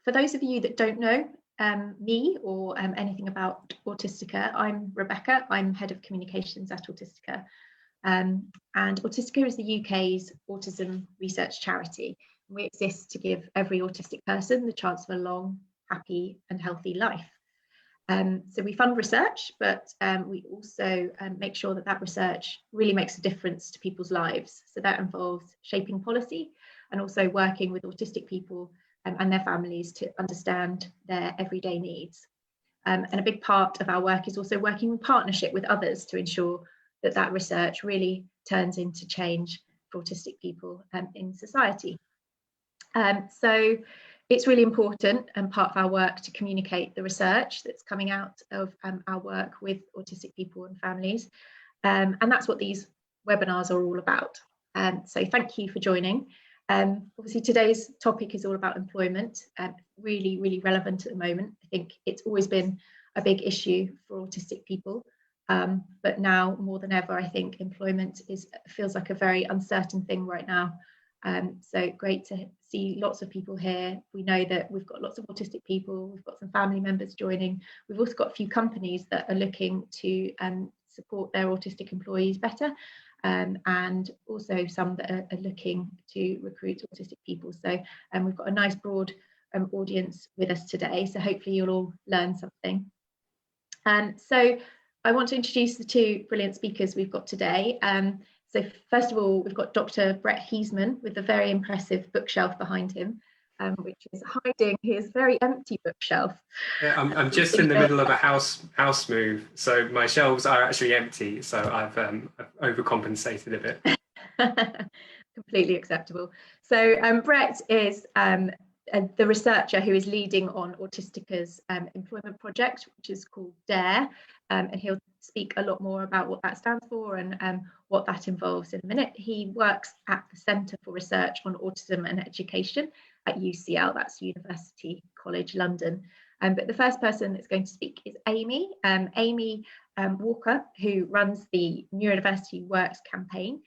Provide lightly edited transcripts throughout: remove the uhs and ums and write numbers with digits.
For those of you that don't know me or anything about Autistica, I'm Rebecca. I'm Head of Communications at Autistica. And Autistica is the UK's autism research charity. We exist to give every autistic person the chance of a long, happy and healthy life. So we fund research, but we also make sure that that research really makes a difference to people's lives. So that involves shaping policy and also working with autistic people and their families to understand their everyday needs. And a big part of our work is also working in partnership with others to ensure that that research really turns into change for autistic people in society. So it's really important and part of our work to communicate the research that's coming out of our work with autistic people and families. And that's what these webinars are all about. So thank you for joining. Obviously today's topic is all about employment, really, really relevant at the moment. I think it's always been a big issue for autistic people, but now more than ever, I think employment feels like a very uncertain thing right now. So great to see lots of people here. We know that we've got lots of autistic people, we've got some family members joining. We've also got a few companies that are looking to support their autistic employees better, and also some that are looking to recruit autistic people. So we've got a nice broad audience with us today, so hopefully you'll all learn something. So I want to introduce the two brilliant speakers we've got today. So first of all, we've got Dr. Brett Heasman with a very impressive bookshelf behind him, which is hiding his very empty bookshelf. Yeah, I'm just in the middle of a house move, so my shelves are actually empty. So I've overcompensated a bit. Completely acceptable. So Brett is the researcher who is leading on Autistica's employment project, which is called DARE, and he'll speak a lot more about what that stands for and what that involves in a minute. He works at the Centre for Research on Autism and Education at UCL, that's University College London. But the first person that's going to speak is Amy. Amy Walker, who runs the Neurodiversity Works campaign.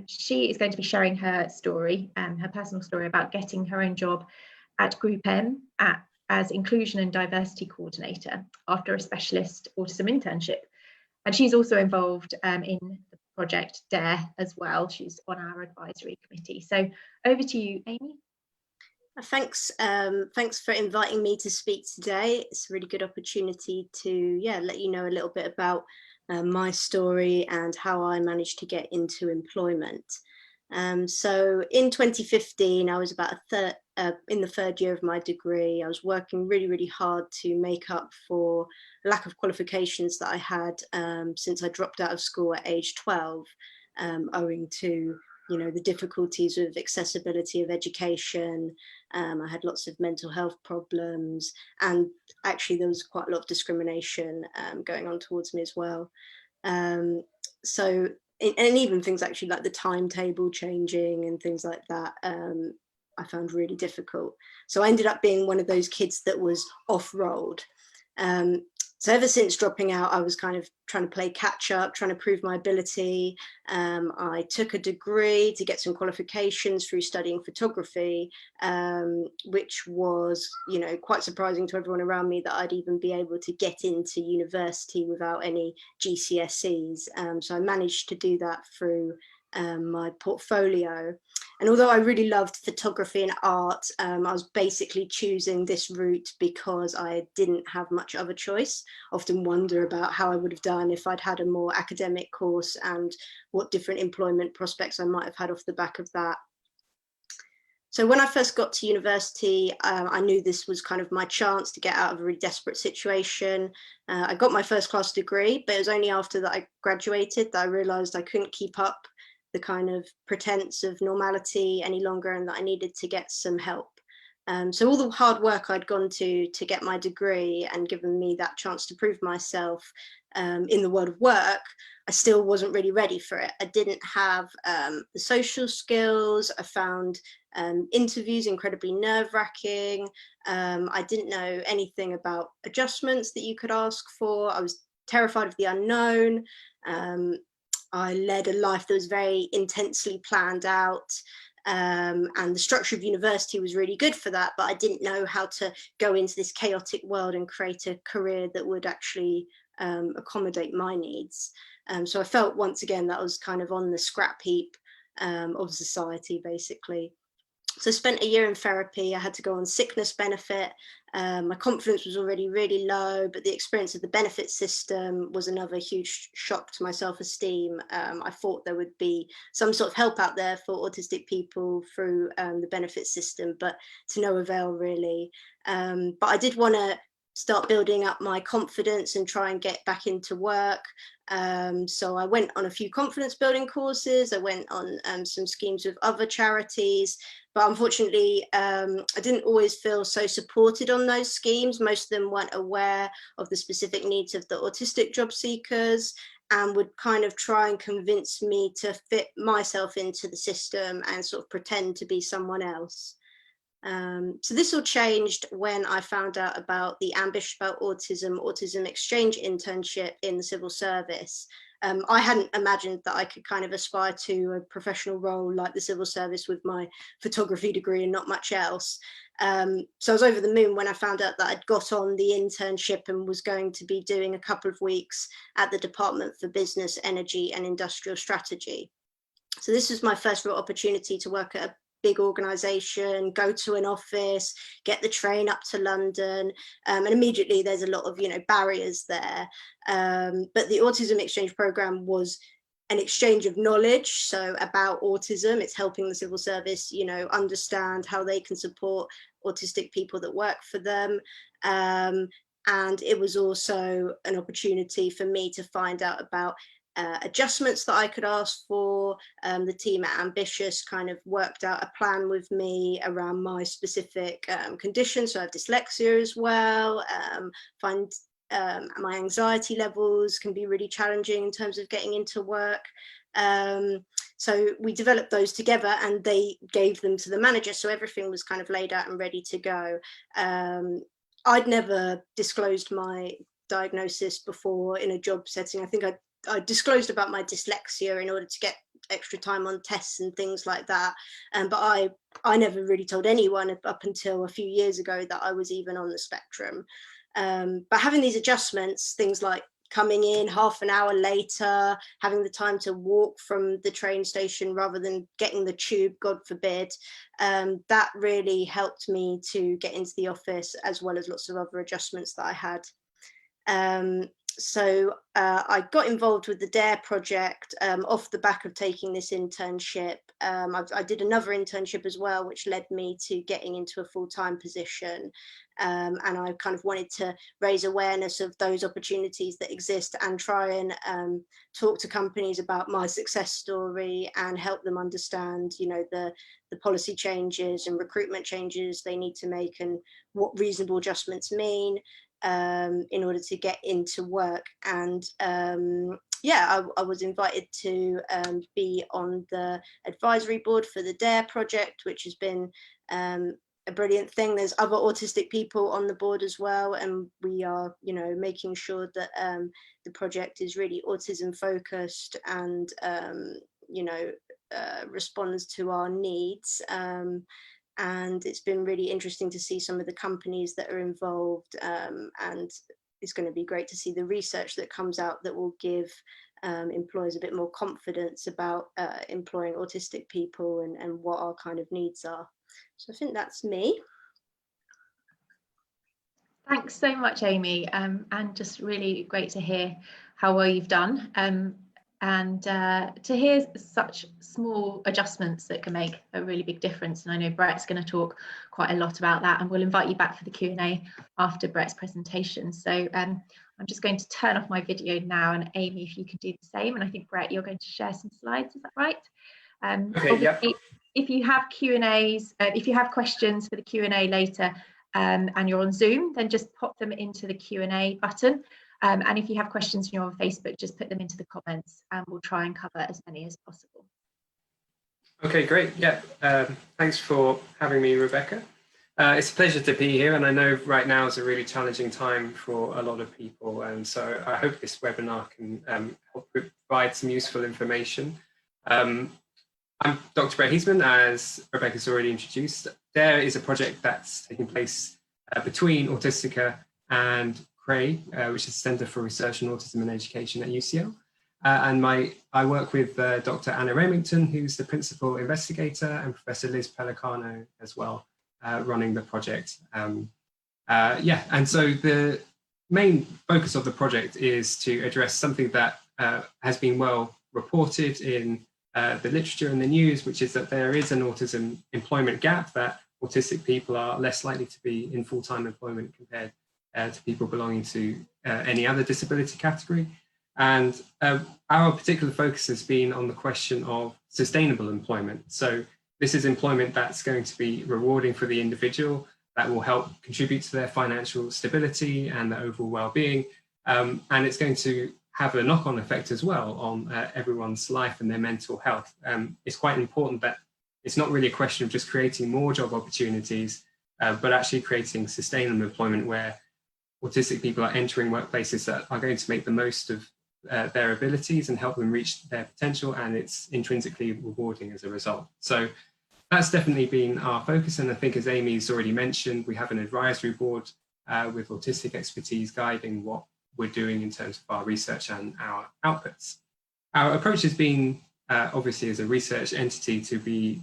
She is going to be sharing her story, her personal story about getting her own job at Group M as Inclusion and Diversity Coordinator after a specialist autism internship. And she's also involved in the project DARE as well. She's on our advisory committee. So over to you, Amy. Thanks for inviting me to speak today. It's a really good opportunity to let you know a little bit about my story and how I managed to get into employment. So in 2015, I was about in the third year of my degree. I was working really, really hard to make up for a lack of qualifications that I had since I dropped out of school at age 12, owing to the difficulties with accessibility of education. I had lots of mental health problems, and actually there was quite a lot of discrimination going on towards me as well. And even things actually like the timetable changing and things like that, I found really difficult. So I ended up being one of those kids that was off-rolled. So ever since dropping out, I was kind of trying to play catch up, trying to prove my ability. I took a degree to get some qualifications through studying photography, which was, quite surprising to everyone around me that I'd even be able to get into university without any GCSEs. So I managed to do that through my portfolio. And although I really loved photography and art, I was basically choosing this route because I didn't have much other choice. I often wonder about how I would have done if I'd had a more academic course and what different employment prospects I might have had off the back of that. So when I first got to university, I knew this was kind of my chance to get out of a really desperate situation. I got my first class degree, but it was only after that I graduated that I realised I couldn't keep up the kind of pretense of normality any longer, and that I needed to get some help. So all the hard work I'd gone to get my degree and given me that chance to prove myself in the world of work, I still wasn't really ready for it. I didn't have the social skills. I found interviews incredibly nerve-wracking. I didn't know anything about adjustments that you could ask for. I was terrified of the unknown. I led a life that was very intensely planned out. and the structure of university was really good for that, but I didn't know how to go into this chaotic world and create a career that would actually accommodate my needs. So I felt once again that I was kind of on the scrap heap of society, basically. So I spent a year in therapy. I had to go on sickness benefit. My confidence was already really low, but the experience of the benefit system was another huge shock to my self-esteem. I thought there would be some sort of help out there for autistic people through the benefit system, but to no avail really. But I did want to start building up my confidence and try and get back into work. So I went on a few confidence building courses. I went on some schemes with other charities, but unfortunately, I didn't always feel so supported on those schemes. Most of them weren't aware of the specific needs of the autistic job seekers and would kind of try and convince me to fit myself into the system and sort of pretend to be someone else. So this all changed when I found out about the Ambitious About Autism exchange internship in the civil service. I hadn't imagined that I could kind of aspire to a professional role like the civil service with my photography degree and not much else. So I was over the moon when I found out that I'd got on the internship and was going to be doing a couple of weeks at the Department for Business, Energy and Industrial Strategy. So this was my first real opportunity to work at a big organization, go to an office, get the train up to London, and immediately there's a lot of barriers there. But the Autism Exchange Programme was an exchange of knowledge, so about autism. It's helping the civil service, understand how they can support autistic people that work for them. And it was also an opportunity for me to find out about adjustments that I could ask for. The team at Ambitious kind of worked out a plan with me around my specific conditions. So I have dyslexia as well. Find my anxiety levels can be really challenging in terms of getting into work. So we developed those together and they gave them to the manager. So everything was kind of laid out and ready to go. I'd never disclosed my diagnosis before in a job setting. I think I disclosed about my dyslexia in order to get extra time on tests and things like that. But I never really told anyone up until a few years ago that I was even on the spectrum. But having these adjustments, things like coming in half an hour later, having the time to walk from the train station rather than getting the tube, God forbid, that really helped me to get into the office, as well as lots of other adjustments that I had. So I got involved with the DARE project off the back of taking this internship. I did another internship as well, which led me to getting into a full-time position. And I kind of wanted to raise awareness of those opportunities that exist and try and talk to companies about my success story and help them understand, the policy changes and recruitment changes they need to make and what reasonable adjustments mean. In order to get into work. And I was invited to be on the advisory board for the DARE project, which has been a brilliant thing. There's other autistic people on the board as well, and we are making sure that the project is really autism focused and responds to our needs. And it's been really interesting to see some of the companies that are involved, and it's going to be great to see the research that comes out that will give employers a bit more confidence about employing autistic people and what our kind of needs are. So I think that's me. Thanks so much, Amy, and just really great to hear how well you've done. And to hear such small adjustments that can make a really big difference. And I know Brett's going to talk quite a lot about that, and we'll invite you back for the Q&A after Brett's presentation. So I'm just going to turn off my video now, and Amy, if you can do the same. And I think, Brett, you're going to share some slides, is that right? Okay, yeah. If you have Q&As, if you have questions for the Q&A later and you're on Zoom, then just pop them into the Q&A button. And if you have questions and you're on Facebook, just put them into the comments and we'll try and cover as many as possible. Okay, great. Yeah, thanks for having me, Rebecca. It's a pleasure to be here, and I know right now is a really challenging time for a lot of people, and so I hope this webinar can help provide some useful information. I'm Dr. Brett Heasman, as Rebecca's already introduced. DARE is a project that's taking place between Autistica and CRAE, which is Centre for Research on Autism and Education at UCL. I work with Dr. Anna Remington, who's the principal investigator, and Professor Liz Pellicano as well, running the project. And so the main focus of the project is to address something that has been well reported in the literature and the news, which is that there is an autism employment gap, that autistic people are less likely to be in full-time employment compared to people belonging to any other disability category. And our particular focus has been on the question of sustainable employment. So this is employment that's going to be rewarding for the individual, that will help contribute to their financial stability and their overall well-being. And it's going to have a knock-on effect as well on everyone's life and their mental health. It's quite important that it's not really a question of just creating more job opportunities, but actually creating sustainable employment where autistic people are entering workplaces that are going to make the most of their abilities and help them reach their potential, and it's intrinsically rewarding as a result. So that's definitely been our focus, and I think, as Amy's already mentioned, we have an advisory board with autistic expertise guiding what we're doing in terms of our research and our outputs. Our approach has been, obviously, as a research entity, to be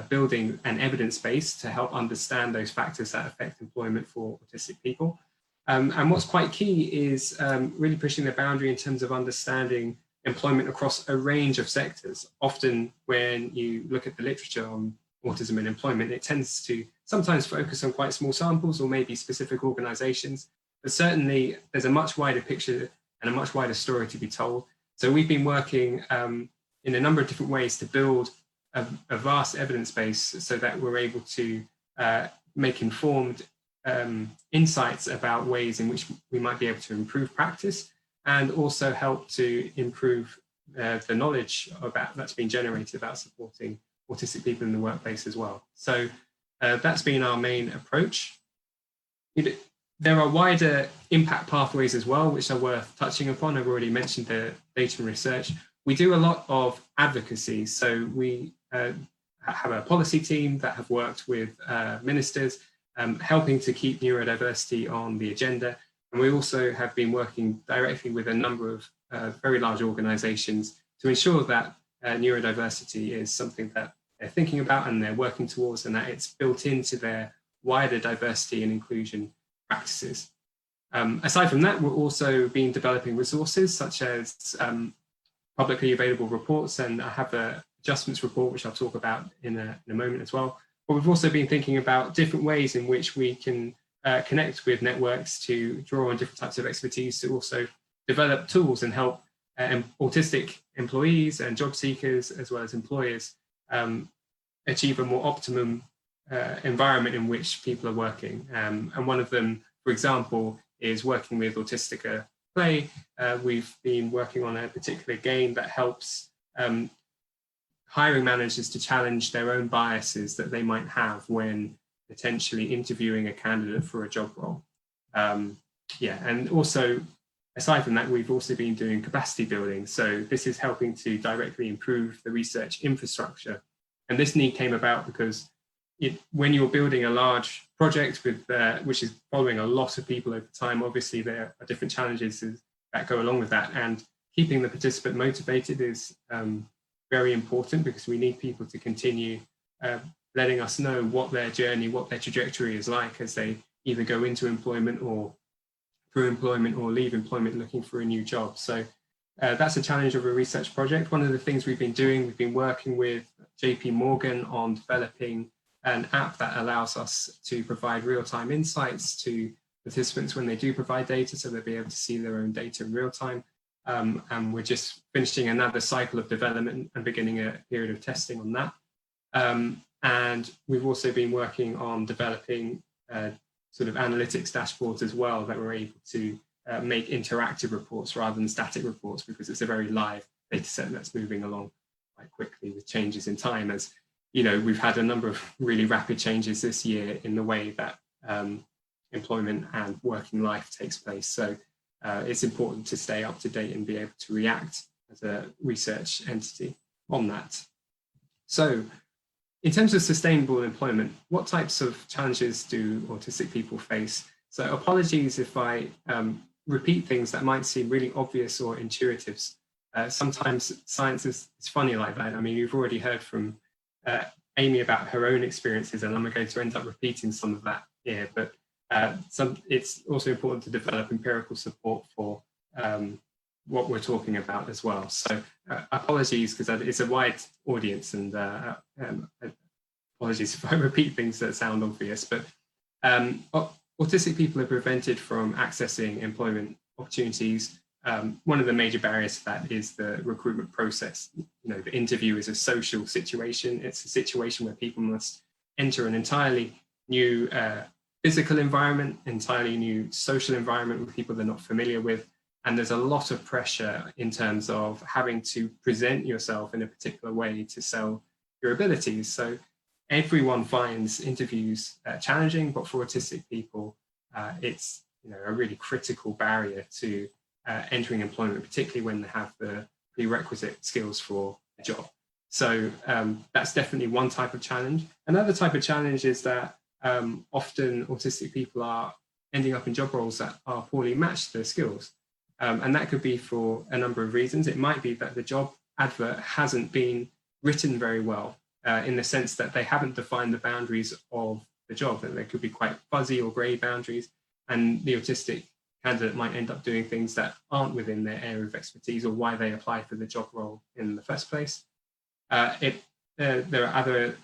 building an evidence base to help understand those factors that affect employment for autistic people. And what's quite key is really pushing the boundary in terms of understanding employment across a range of sectors. Often when you look at the literature on autism and employment, it tends to sometimes focus on quite small samples or maybe specific organizations, but certainly there's a much wider picture and a much wider story to be told. So we've been working in a number of different ways to build a vast evidence base so that we're able to make informed insights about ways in which we might be able to improve practice, and also help to improve the knowledge about that's been generated about supporting autistic people in the workplace as well. So that's been our main approach. There are wider impact pathways as well, which are worth touching upon. I've already mentioned the data and research. We do a lot of advocacy. So we have a policy team that have worked with ministers, helping to keep neurodiversity on the agenda. And we also have been working directly with a number of very large organizations to ensure that neurodiversity is something that they're thinking about and they're working towards, and that it's built into their wider diversity and inclusion practices. Aside from that, we're also been developing resources such as publicly available reports, and I have the adjustments report, which I'll talk about in a moment as well. But we've also been thinking about different ways in which we can connect with networks to draw on different types of expertise to also develop tools and help autistic employees and job seekers, as well as employers, achieve a more optimum environment in which people are working. And one of them, for example, is working with Autistica Play. We've been working on a particular game that helps hiring managers to challenge their own biases that they might have when potentially interviewing a candidate for a job role. And also, aside from that, we've also been doing capacity building. So this is helping to directly improve the research infrastructure. And this need came about because when you're building a large project with which is following a lot of people over time, obviously there are different challenges that go along with that. And keeping the participant motivated is very important, because we need people to continue letting us know what their journey, what their trajectory is like as they either go into employment or through employment or leave employment looking for a new job. So that's a challenge of a research project. One of the things we've been doing, we've been working with JP Morgan on developing an app that allows us to provide real-time insights to participants when they do provide data, so they'll be able to see their own data in real time. And we're just finishing another cycle of development and beginning a period of testing on that. And we've also been working on developing sort of analytics dashboards as well, that we're able to make interactive reports rather than static reports, because it's a very live data set that's moving along quite quickly with changes in time. As you know, we've had a number of really rapid changes this year in the way that employment and working life takes place. So it's important to stay up to date and be able to react as a research entity on that. So in terms of sustainable employment, what types of challenges do autistic people face? So apologies if I repeat things that might seem really obvious or intuitive. Sometimes science is funny like that. I mean, you've already heard from Amy about her own experiences, and I'm going to end up repeating some of that here, but it's also important to develop empirical support for what we're talking about as well. So apologies, because it's a wide audience, and apologies if I repeat things that sound obvious, but autistic people are prevented from accessing employment opportunities. One of the major barriers to that is the recruitment process. You know, the interview is a social situation. It's a situation where people must enter an entirely new physical environment, entirely new social environment with people they're not familiar with. And there's a lot of pressure in terms of having to present yourself in a particular way to sell your abilities. So everyone finds interviews challenging, but for autistic people, it's a really critical barrier to entering employment, particularly when they have the prerequisite skills for a job. So that's definitely one type of challenge. Another type of challenge is that often autistic people are ending up in job roles that are poorly matched to their skills. And that could be for a number of reasons. It might be that the job advert hasn't been written very well, in the sense that they haven't defined the boundaries of the job, that there could be quite fuzzy or grey boundaries, and the autistic candidate might end up doing things that aren't within their area of expertise or why they applied for the job role in the first place. There are other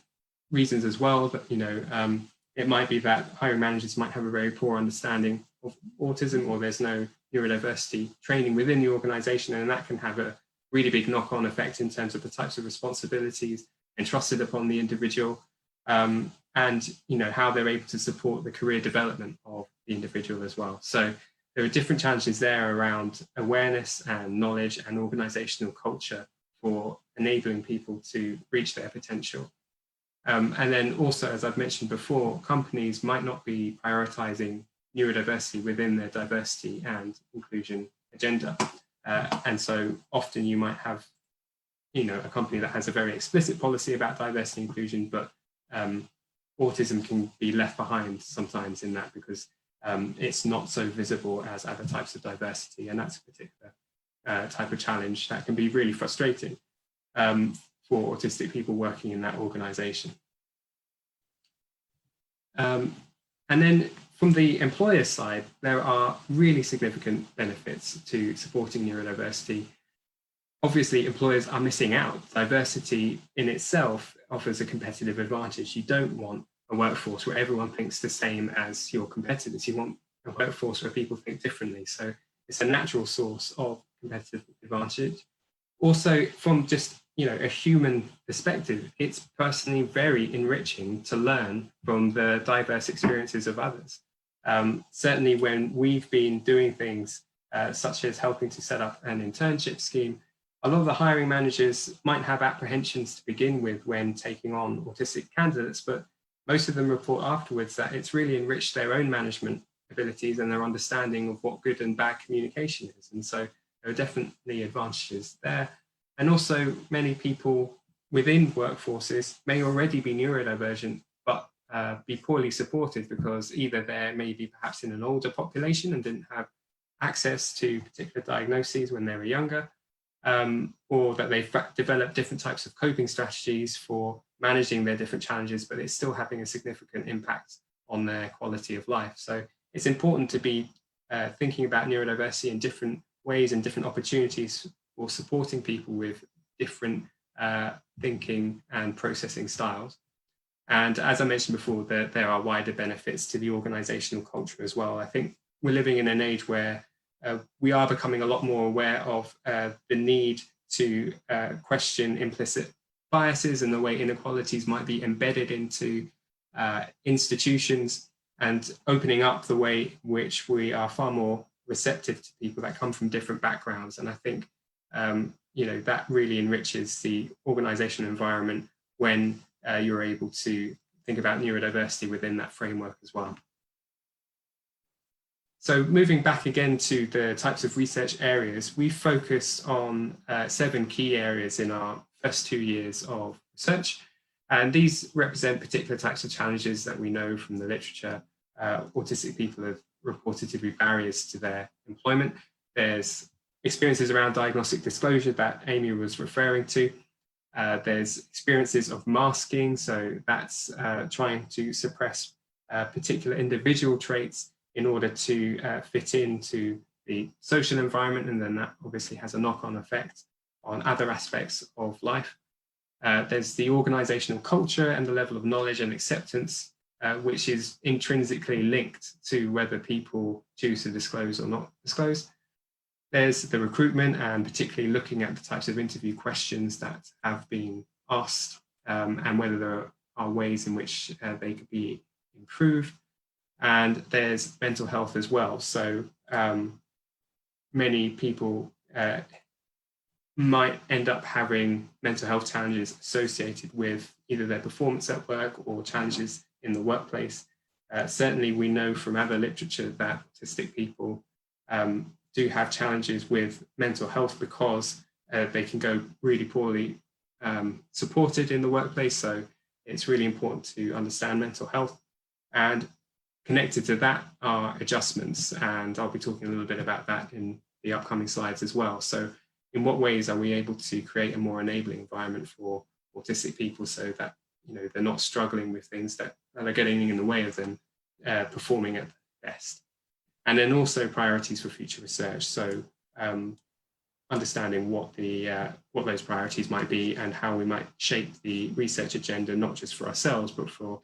reasons as well, but it might be that hiring managers might have a very poor understanding of autism, or there's no neurodiversity training within the organization, and that can have a really big knock-on effect in terms of the types of responsibilities entrusted upon the individual, and how they're able to support the career development of the individual as well. So there are different challenges there around awareness and knowledge and organizational culture for enabling people to reach their potential. And then also, as I've mentioned before, companies might not be prioritizing neurodiversity within their diversity and inclusion agenda. And so often you might have, a company that has a very explicit policy about diversity and inclusion, but autism can be left behind sometimes in that, because it's not so visible as other types of diversity. And that's a particular type of challenge that can be really frustrating for autistic people working in that organization. And then from the employer side, there are really significant benefits to supporting neurodiversity. Obviously, employers are missing out. Diversity in itself offers a competitive advantage. You don't want a workforce where everyone thinks the same as your competitors. You want a workforce where people think differently. So it's a natural source of competitive advantage. Also, from just a human perspective, it's personally very enriching to learn from the diverse experiences of others. Certainly when we've been doing things such as helping to set up an internship scheme, a lot of the hiring managers might have apprehensions to begin with when taking on autistic candidates, but most of them report afterwards that it's really enriched their own management abilities and their understanding of what good and bad communication is. And so there are definitely advantages there. And also many people within workforces may already be neurodivergent, but be poorly supported because either they may be perhaps in an older population and didn't have access to particular diagnoses when they were younger, or that they've developed different types of coping strategies for managing their different challenges, but it's still having a significant impact on their quality of life. So it's important to be thinking about neurodiversity in different ways and different opportunities for supporting people with different thinking and processing styles. And as I mentioned before, there are wider benefits to the organizational culture as well. I think we're living in an age where we are becoming a lot more aware of the need to question implicit biases and the way inequalities might be embedded into institutions, and opening up the way in which we are far more receptive to people that come from different backgrounds. And I think that really enriches the organizational environment when you're able to think about neurodiversity within that framework as well. So moving back again to the types of research areas, we focus on 7 key areas in our first 2 years of research. And these represent particular types of challenges that we know from the literature. Autistic people have reported to be barriers to their employment. There's experiences around diagnostic disclosure that Amy was referring to. There's experiences of masking, so that's trying to suppress particular individual traits in order to fit into the social environment, and then that obviously has a knock-on effect on other aspects of life. There's the organizational culture and the level of knowledge and acceptance, which is intrinsically linked to whether people choose to disclose or not disclose. There's the recruitment, and particularly looking at the types of interview questions that have been asked, and whether there are ways in which they could be improved. And there's mental health as well. So many people might end up having mental health challenges associated with either their performance at work or challenges in the workplace. Certainly we know from other literature that autistic people do have challenges with mental health because they can go really poorly supported in the workplace. So it's really important to understand mental health. And connected to that are adjustments, and I'll be talking a little bit about that in the upcoming slides as well. So in what ways are we able to create a more enabling environment for autistic people so that they're not struggling with things that are getting in the way of them performing at best? And then also priorities for future research. So understanding what those priorities might be and how we might shape the research agenda, not just for ourselves, but for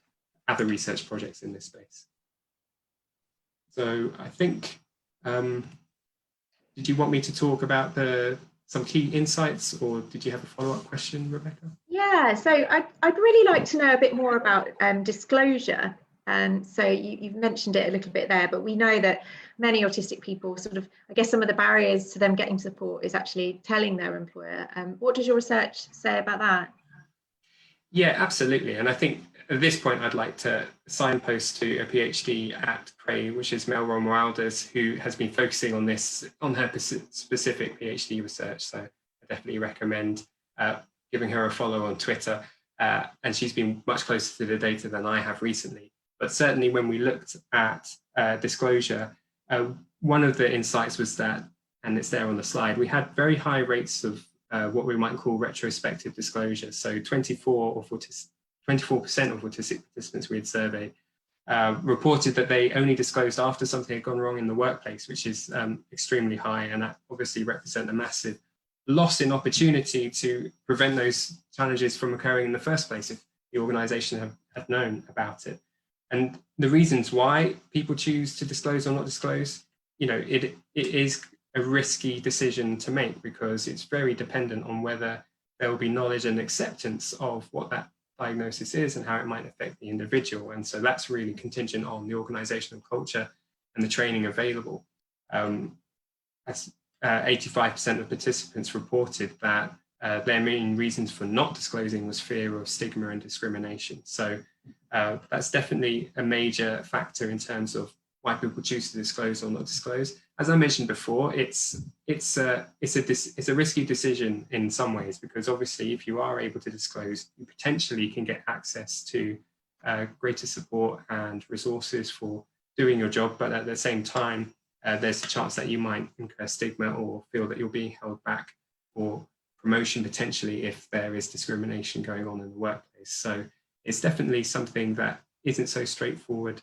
other research projects in this space. So I think, did you want me to talk about some key insights, or did you have a follow-up question, Rebecca? Yeah, so I'd really like to know a bit more about disclosure. So you've mentioned it a little bit there, but we know that many autistic people I guess some of the barriers to them getting support is actually telling their employer. What does your research say about that? Yeah, absolutely. And I think at this point, I'd like to signpost to a PhD at Bray, which is Mel Romualdez, who has been focusing on this, on her specific PhD research. So I definitely recommend giving her a follow on Twitter. And she's been much closer to the data than I have recently. But certainly when we looked at disclosure, one of the insights was that, and it's there on the slide, we had very high rates of what we might call retrospective disclosure. So 24% of autistic participants we had surveyed reported that they only disclosed after something had gone wrong in the workplace, which is extremely high, and that obviously represents a massive loss in opportunity to prevent those challenges from occurring in the first place if the organisation had known about it. And the reasons why people choose to disclose or not disclose, it is a risky decision to make because it's very dependent on whether there will be knowledge and acceptance of what that diagnosis is and how it might affect the individual. And so that's really contingent on the organizational culture and the training available. 85% of participants reported that their main reasons for not disclosing was fear of stigma and discrimination. So that's definitely a major factor in terms of why people choose to disclose or not disclose. As I mentioned before, it's a risky decision in some ways, because obviously if you are able to disclose, you potentially can get access to greater support and resources for doing your job, but at the same time, there's a chance that you might incur stigma or feel that you're being held back for promotion potentially if there is discrimination going on in the workplace. So it's definitely something that isn't so straightforward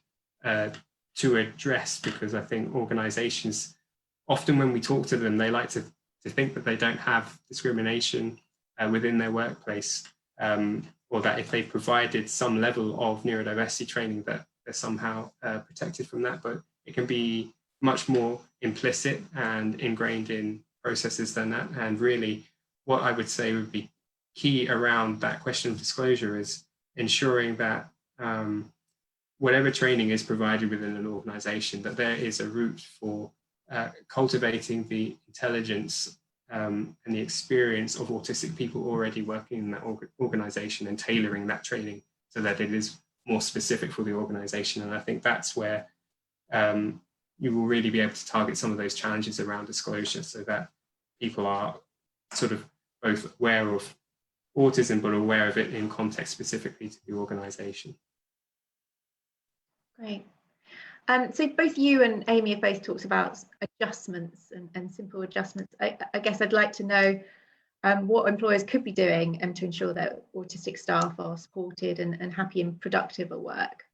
to address, because I think organizations, often when we talk to them, they like to think that they don't have discrimination within their workplace, or that if they've provided some level of neurodiversity training that they're somehow protected from that, but it can be much more implicit and ingrained in processes than that. And really what I would say would be key around that question of disclosure is ensuring that whatever training is provided within an organization, that there is a route for cultivating the intelligence and the experience of autistic people already working in that organization and tailoring that training so that it is more specific for the organization. And I think that's where you will really be able to target some of those challenges around disclosure, so that people are sort of both aware of autism, but aware of it in context specifically to the organisation. Great. So both you and Amy have both talked about adjustments and simple adjustments. I guess I'd like to know what employers could be doing to ensure that autistic staff are supported and happy and productive at work.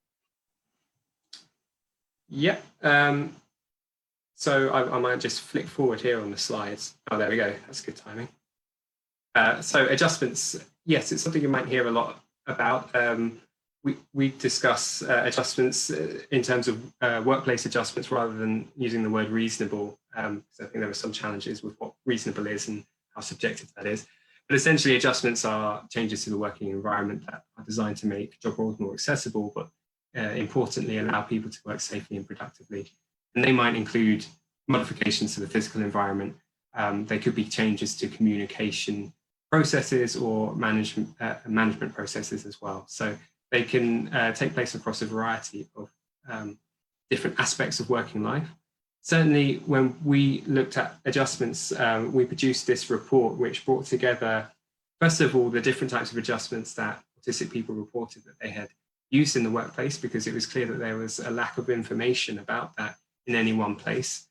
Yep. So I might just flick forward here on the slides. Oh, there we go. That's good timing. So adjustments, yes, it's something you might hear a lot about. We discuss adjustments in terms of workplace adjustments rather than using the word reasonable. So I think there are some challenges with what reasonable is and how subjective that is. But essentially adjustments are changes to the working environment that are designed to make job roles more accessible, but importantly allow people to work safely and productively. And they might include modifications to the physical environment. They could be changes to communication processes or management processes as well. So they can take place across a variety of different aspects of working life. Certainly, when we looked at adjustments, we produced this report which brought together, first of all, the different types of adjustments that autistic people reported that they had used in the workplace, because it was clear that there was a lack of information about that in any one place.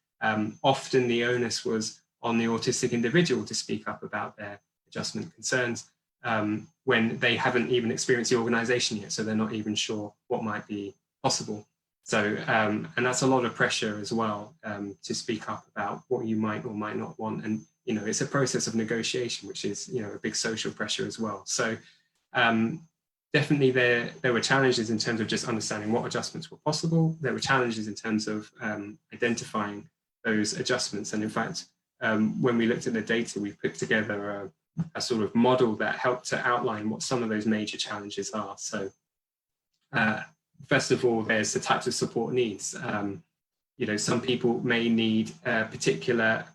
Often the onus was on the autistic individual to speak up about their adjustment concerns when they haven't even experienced the organisation yet, so they're not even sure what might be possible. So, and that's a lot of pressure as well to speak up about what you might or might not want. And, you know, it's a process of negotiation, which is, you know, a big social pressure as well. So definitely there were challenges in terms of just understanding what adjustments were possible. There were challenges in terms of identifying those adjustments. And in fact, when we looked at the data, we put together a sort of model that helped to outline what some of those major challenges are. So first of all, there's the types of support needs. You know, some people may need particular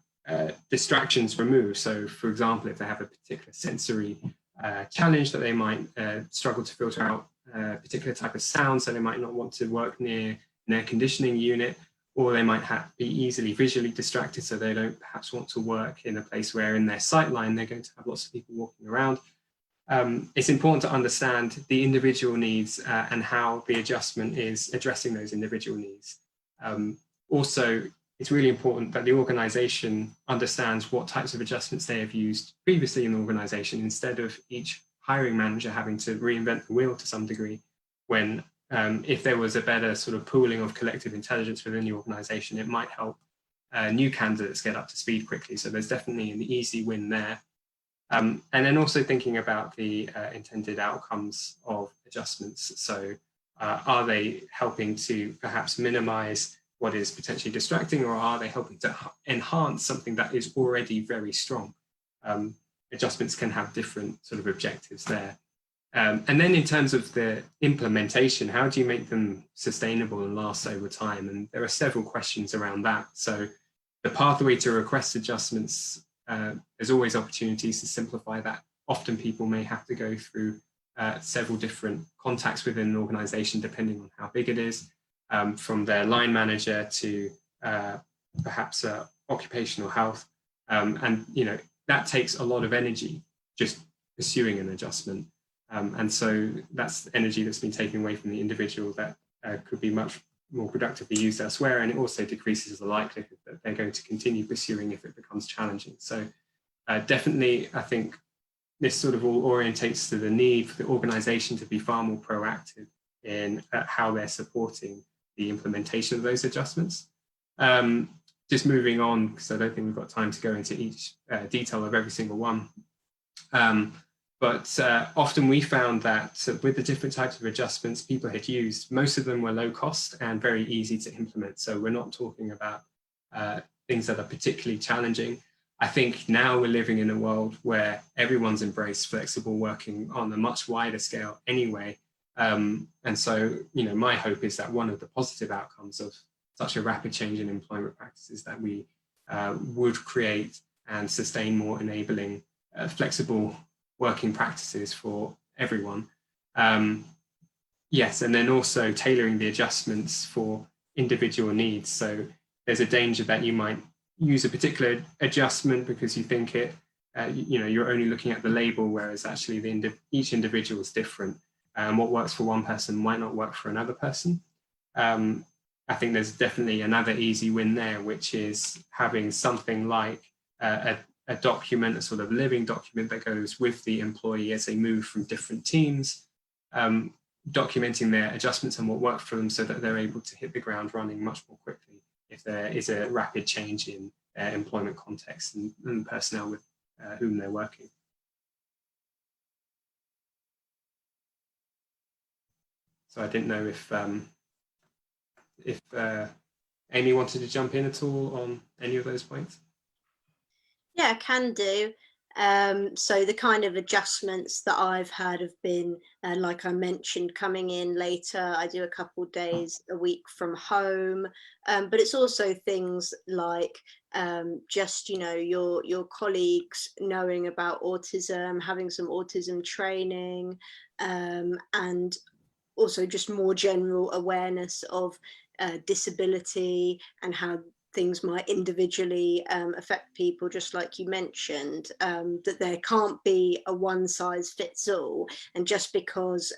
distractions removed. So for example, if they have a particular sensory challenge that they might struggle to filter out a particular type of sound, so they might not want to work near an air conditioning unit, or they might be easily visually distracted, so they don't perhaps want to work in a place where in their sight line they're going to have lots of people walking around. It's important to understand the individual needs and how the adjustment is addressing those individual needs. Also, it's really important that the organisation understands what types of adjustments they have used previously in the organisation, instead of each hiring manager having to reinvent the wheel to some degree, when if there was a better sort of pooling of collective intelligence within the organisation, it might help new candidates get up to speed quickly. So there's definitely an easy win there. And then also thinking about the intended outcomes of adjustments. So are they helping to perhaps minimize what is potentially distracting, or are they helping to enhance something that is already very strong? Adjustments can have different sort of objectives there. And then in terms of the implementation, how do you make them sustainable and last over time? And there are several questions around that. So the pathway to request adjustments, there's always opportunities to simplify that. Often people may have to go through several different contacts within an organization, depending on how big it is, from their line manager to perhaps occupational health. And, you know, that takes a lot of energy, just pursuing an adjustment. And so that's energy that's been taken away from the individual that could be much more productively used elsewhere, and it also decreases the likelihood that they're going to continue pursuing if it becomes challenging. So definitely, I think this sort of all orientates to the need for the organisation to be far more proactive in how they're supporting the implementation of those adjustments. Just moving on, because I don't think we've got time to go into each detail of every single one. But often we found that with the different types of adjustments people had used, most of them were low cost and very easy to implement. So we're not talking about things that are particularly challenging. I think now we're living in a world where everyone's embraced flexible working on a much wider scale anyway. And so, you know, my hope is that one of the positive outcomes of such a rapid change in employment practices that we would create and sustain more enabling flexible working practices for everyone. Yes, and then also tailoring the adjustments for individual needs. So there's a danger that you might use a particular adjustment because you think it you're only looking at the label, whereas actually each individual is different. What works for one person might not work for another person. I think there's definitely another easy win there, which is having something like a document, a sort of living document that goes with the employee as they move from different teams, documenting their adjustments and what worked for them so that they're able to hit the ground running much more quickly if there is a rapid change in their employment context and personnel with whom they're working. So I didn't know if Amy wanted to jump in at all on any of those points. Yeah, I can do. So the kind of adjustments that I've had have been, like I mentioned, coming in later. I do a couple of days a week from home, but it's also things like just, your colleagues knowing about autism, having some autism training, and also just more general awareness of disability and how things might individually affect people, just like you mentioned, that there can't be a one size fits all. And just because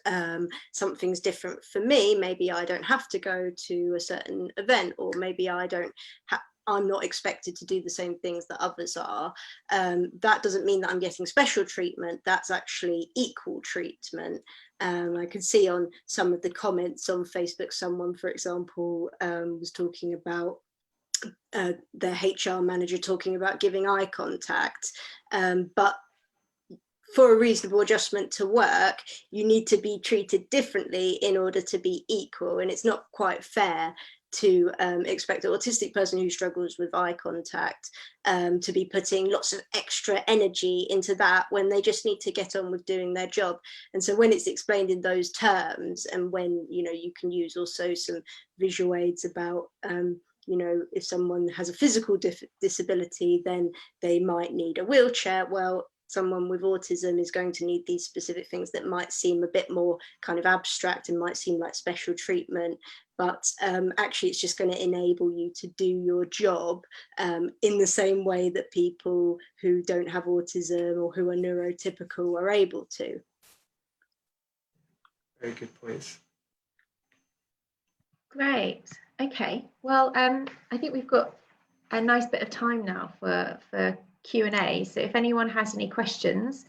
something's different for me, maybe I don't have to go to a certain event, or maybe I'm not expected to do the same things that others are. That doesn't mean that I'm getting special treatment. That's actually equal treatment. I could see on some of the comments on Facebook, someone, for example, was talking about their HR manager talking about giving eye contact. But for a reasonable adjustment to work, you need to be treated differently in order to be equal. And it's not quite fair to expect an autistic person who struggles with eye contact to be putting lots of extra energy into that when they just need to get on with doing their job. And so when it's explained in those terms, and when you can use also some visual aids about if someone has a physical disability, then they might need a wheelchair. Well, someone with autism is going to need these specific things that might seem a bit more kind of abstract and might seem like special treatment, but actually it's just going to enable you to do your job in the same way that people who don't have autism or who are neurotypical are able to. Very good points. Great. Okay. Well, I think we've got a nice bit of time now for Q&A. So if anyone has any questions,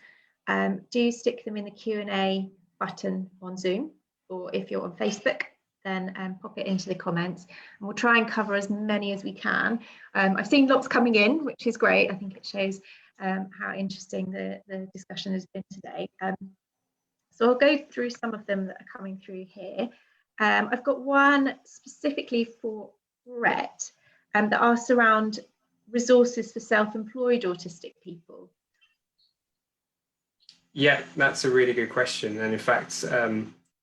do stick them in the Q&A button on Zoom, or if you're on Facebook, then pop it into the comments, and we'll try and cover as many as we can. I've seen lots coming in, which is great. I think it shows how interesting the discussion has been today. So I'll go through some of them that are coming through here. I've got one specifically for Brett that asks around resources for self-employed autistic people. Yeah, that's a really good question. And in fact,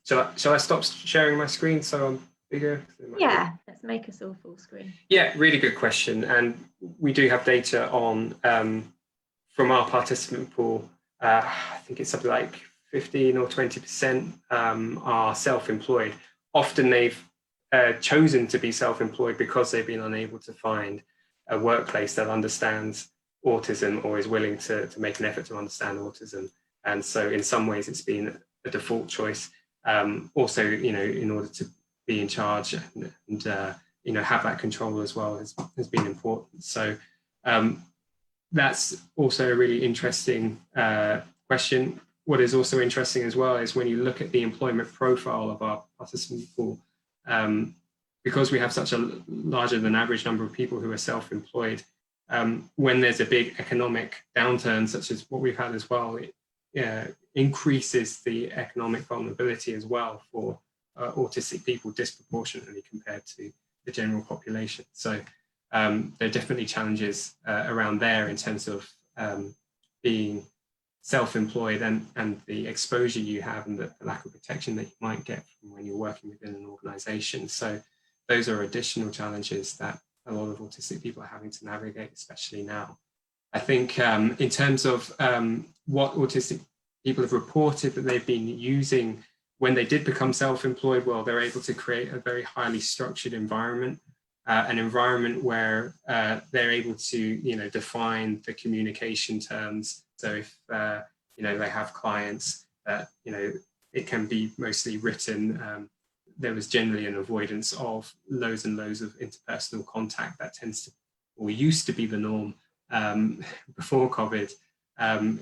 shall I stop sharing my screen so I'm bigger? Yeah, let's make us all full screen. Yeah, really good question. And we do have data on from our participant pool. I think it's something like 15 or 20% are self-employed. Often they've chosen to be self-employed because they've been unable to find a workplace that understands autism or is willing to make an effort to understand autism. And so in some ways it's been a default choice. Also, in order to be in charge and have that control as well has been important. So that's also a really interesting question. What is also interesting as well is when you look at the employment profile of our participant pool, because we have such a larger than average number of people who are self-employed, when there's a big economic downturn, such as what we've had as well, it increases the economic vulnerability as well for autistic people disproportionately compared to the general population. So there are definitely challenges around there in terms of being self-employed and the exposure you have and the lack of protection that you might get from when you're working within an organization. So those are additional challenges that a lot of autistic people are having to navigate, especially now. I think in terms of what autistic people have reported that they've been using when they did become self-employed, well, they're able to create a very highly structured environment an environment where they're able to, you know, define the communication terms. So if, you know, they have clients that, you know, it can be mostly written. There was generally an avoidance of loads and loads of interpersonal contact that tends to, or used to be the norm before COVID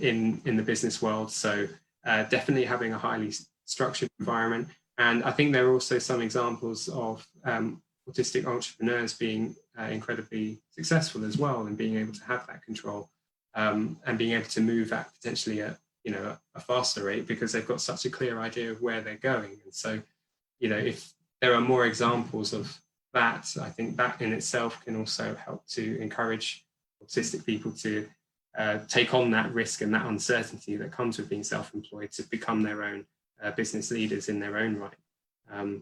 in the business world. So definitely having a highly structured environment. And I think there are also some examples of autistic entrepreneurs being incredibly successful as well, and being able to have that control and being able to move at potentially a, you know, a faster rate because they've got such a clear idea of where they're going. And so, you know, if there are more examples of that, I think that in itself can also help to encourage autistic people to take on that risk and that uncertainty that comes with being self-employed, to become their own business leaders in their own right.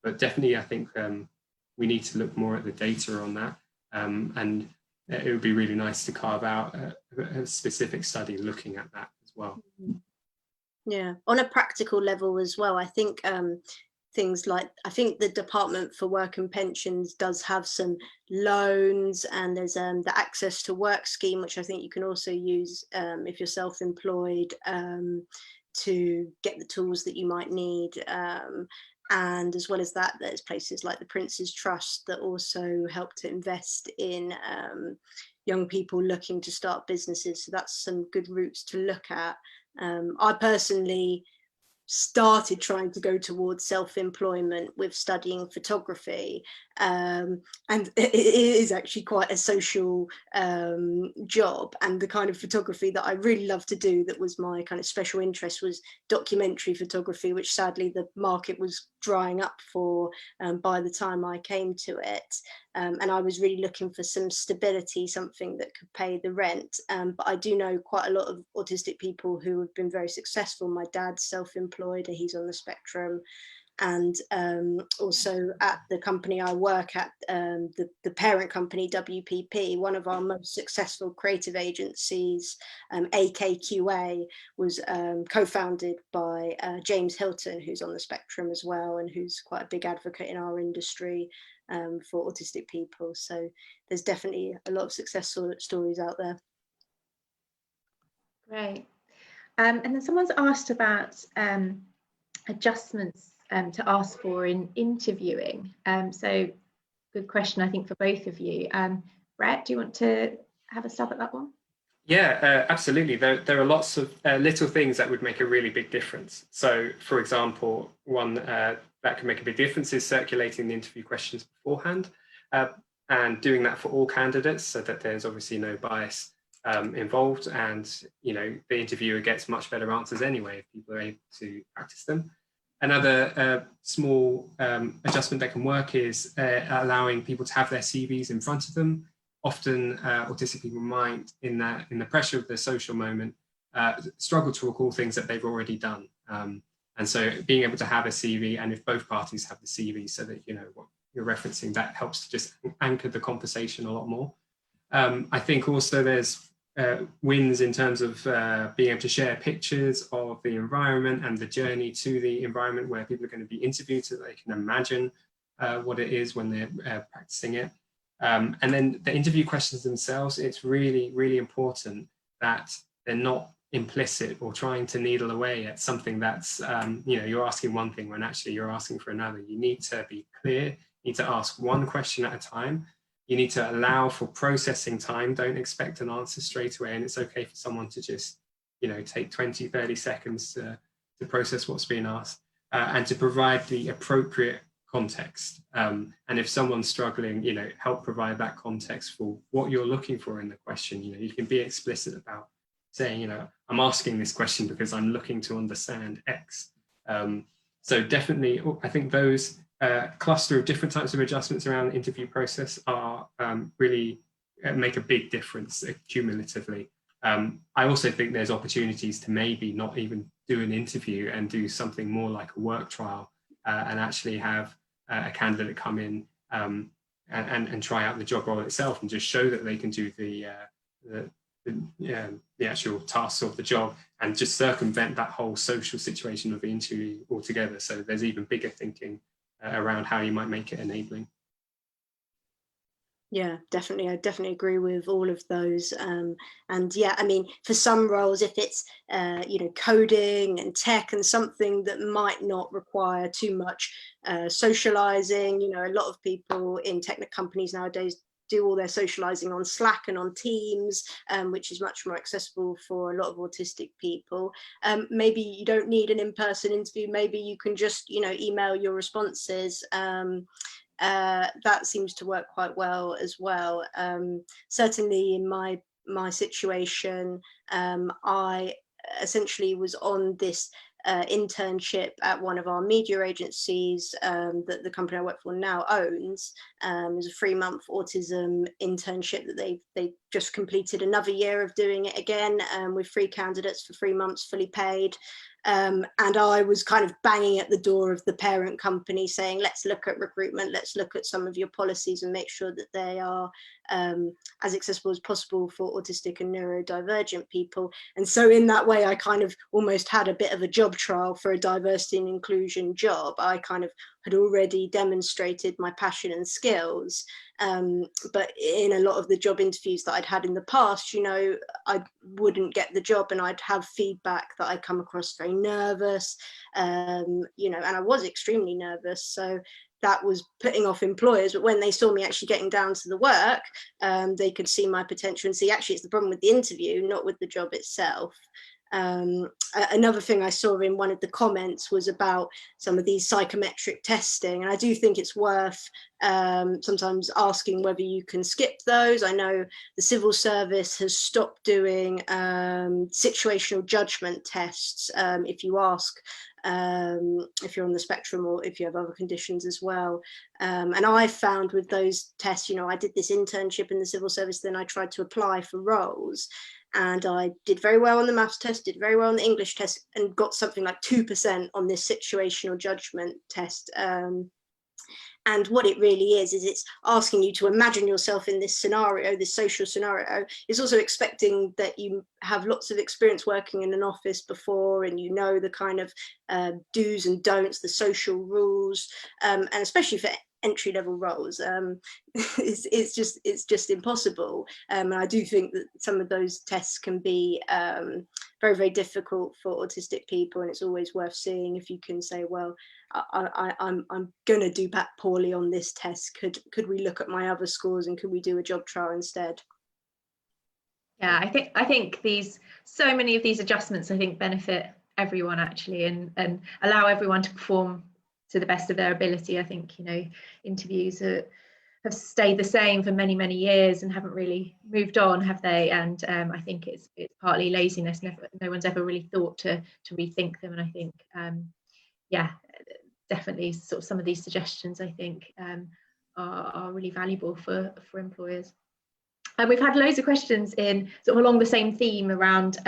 But definitely, I think we need to look more at the data on that. And it would be really nice to carve out a specific study looking at that as well. Yeah, on a practical level as well, I think things like, I think the Department for Work and Pensions does have some loans, and there's the Access to Work scheme, which I think you can also use if you're self-employed to get the tools that you might need. And as well as that, there's places like the Prince's Trust that also help to invest in young people looking to start businesses. So that's some good routes to look at. I personally started trying to go towards self-employment with studying photography, and it is actually quite a social job, and the kind of photography that I really love to do, that was my kind of special interest, was documentary photography, which sadly the market was drying up for by the time I came to it. And I was really looking for some stability, something that could pay the rent. But I do know quite a lot of autistic people who have been very successful. My dad's self-employed, he's on the spectrum. And also at the company I work at, the parent company, WPP, one of our most successful creative agencies, AKQA, was co-founded by James Hilton, who's on the spectrum as well, and who's quite a big advocate in our industry for autistic people. So there's definitely a lot of success stories out there. Great. And then someone's asked about adjustments to ask for in interviewing. So good question, I think, for both of you. Brett, do you want to have a stab at that one? Yeah, absolutely. There are lots of little things that would make a really big difference. So, for example, one that can make a big difference is circulating the interview questions beforehand, and doing that for all candidates, so that there's obviously no bias involved, and you know, the interviewer gets much better answers anyway if people are able to practice them. Another small adjustment that can work is allowing people to have their CVs in front of them. Often autistic people might, in the pressure of the social moment, struggle to recall things that they've already done. And so being able to have a CV, and if both parties have the CV, so that you know what you're referencing, that helps to just anchor the conversation a lot more. I think also there's wins in terms of being able to share pictures of the environment and the journey to the environment where people are going to be interviewed, so that they can imagine what it is when they're practicing it. And then the interview questions themselves, it's really, really important that they're not implicit or trying to needle away at something that's, you know, you're asking one thing when actually you're asking for another. You need to be clear, you need to ask one question at a time. You need to allow for processing time. Don't expect an answer straight away. And it's okay for someone to just, you know, take 20, 30 seconds to process what's being asked, and to provide the appropriate context. And if someone's struggling, you know, help provide that context for what you're looking for in the question. You know, you can be explicit about saying, you know, I'm asking this question because I'm looking to understand X. So definitely, I think those cluster of different types of adjustments around the interview process are really make a big difference cumulatively. I also think there's opportunities to maybe not even do an interview and do something more like a work trial, and actually have a candidate come in and try out the job role itself, and just show that they can do the actual tasks of the job, and just circumvent that whole social situation of the interview altogether. So there's even bigger thinking around how you might make it enabling. Yeah, definitely. I definitely agree with all of those. And yeah, I mean, for some roles, if it's, coding and tech and something that might not require too much socializing, a lot of people in tech companies nowadays do all their socializing on Slack and on Teams, which is much more accessible for a lot of autistic people. Maybe you don't need an in-person interview. Maybe you can just, email your responses. That seems to work quite well as well. Certainly in my situation, I essentially was on this internship at one of our media agencies that the company I work for now owns. It was a 3-month autism internship that they just completed another year of doing it again, with 3 candidates for 3 months fully paid. And I was kind of banging at the door of the parent company saying, let's look at recruitment, let's look at some of your policies and make sure that they are as accessible as possible for autistic and neurodivergent people. And so in that way, I kind of almost had a bit of a job trial for a diversity and inclusion job. I kind of had already demonstrated my passion and skills. But in a lot of the job interviews that I'd had in the past, I wouldn't get the job and I'd have feedback that I'd come across very nervous, and I was extremely nervous. So that was putting off employers. But when they saw me actually getting down to the work, they could see my potential and see actually it's the problem with the interview, not with the job itself. Another thing I saw in one of the comments was about some of these psychometric testing, and I do think it's worth sometimes asking whether you can skip those. I know the civil service has stopped doing situational judgment tests if you ask if you're on the spectrum or if you have other conditions as well. And I found with those tests, I did this internship in the civil service, then I tried to apply for roles. And I did very well on the maths test, did very well on the English test, and got something like 2% on this situational judgment test. And what it really is it's asking you to imagine yourself in this scenario, this social scenario. It's also expecting that you have lots of experience working in an office before, and the kind of do's and don'ts, the social rules, and especially for entry-level roles, it's just impossible. And I do think that some of those tests can be very, very difficult for autistic people, and it's always worth seeing if you can say, well, I'm going to do back poorly on this test. Could we look at my other scores and could we do a job trial instead? Yeah, I think so many of these adjustments benefit everyone actually, and allow everyone to perform to the best of their ability. I think interviews have stayed the same for many, many years and haven't really moved on, have they? And I think it's partly laziness. No one's ever really thought to rethink them. And I think definitely sort of some of these suggestions I think are really valuable for employers. And we've had loads of questions in sort of along the same theme around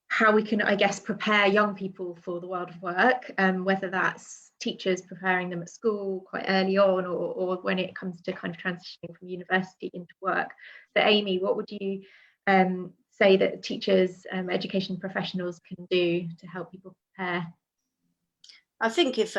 how we can, I guess, prepare young people for the world of work, whether that's teachers preparing them at school quite early on, or when it comes to kind of transitioning from university into work. So Amy, what would you say that teachers, education professionals can do to help people prepare? I think if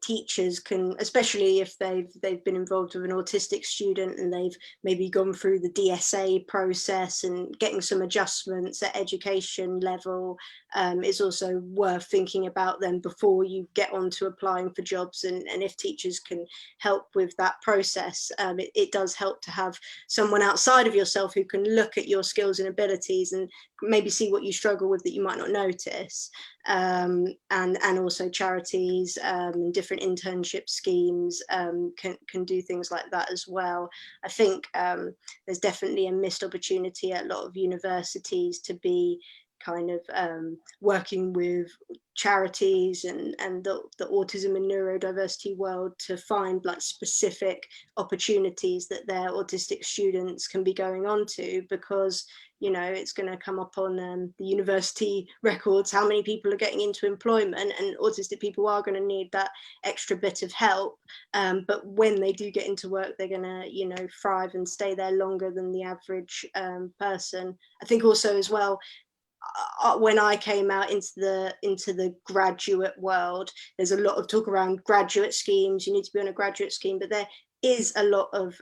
teachers can, especially if they've been involved with an autistic student and they've maybe gone through the DSA process and getting some adjustments at education level, it's also worth thinking about them before you get on to applying for jobs. And if teachers can help with that process, it does help to have someone outside of yourself who can look at your skills and abilities and maybe see what you struggle with that you might not notice. And also charities and different internship schemes can do things like that as well. I think there's definitely a missed opportunity at a lot of universities to be kind of working with charities and the autism and neurodiversity world to find like specific opportunities that their autistic students can be going on to, because it's going to come up on the university records how many people are getting into employment, and autistic people are going to need that extra bit of help, but when they do get into work they're going to thrive and stay there longer than the average person. I think also as well, when I came out into the graduate world, there's a lot of talk around graduate schemes. You need to be on a graduate scheme, but is a lot of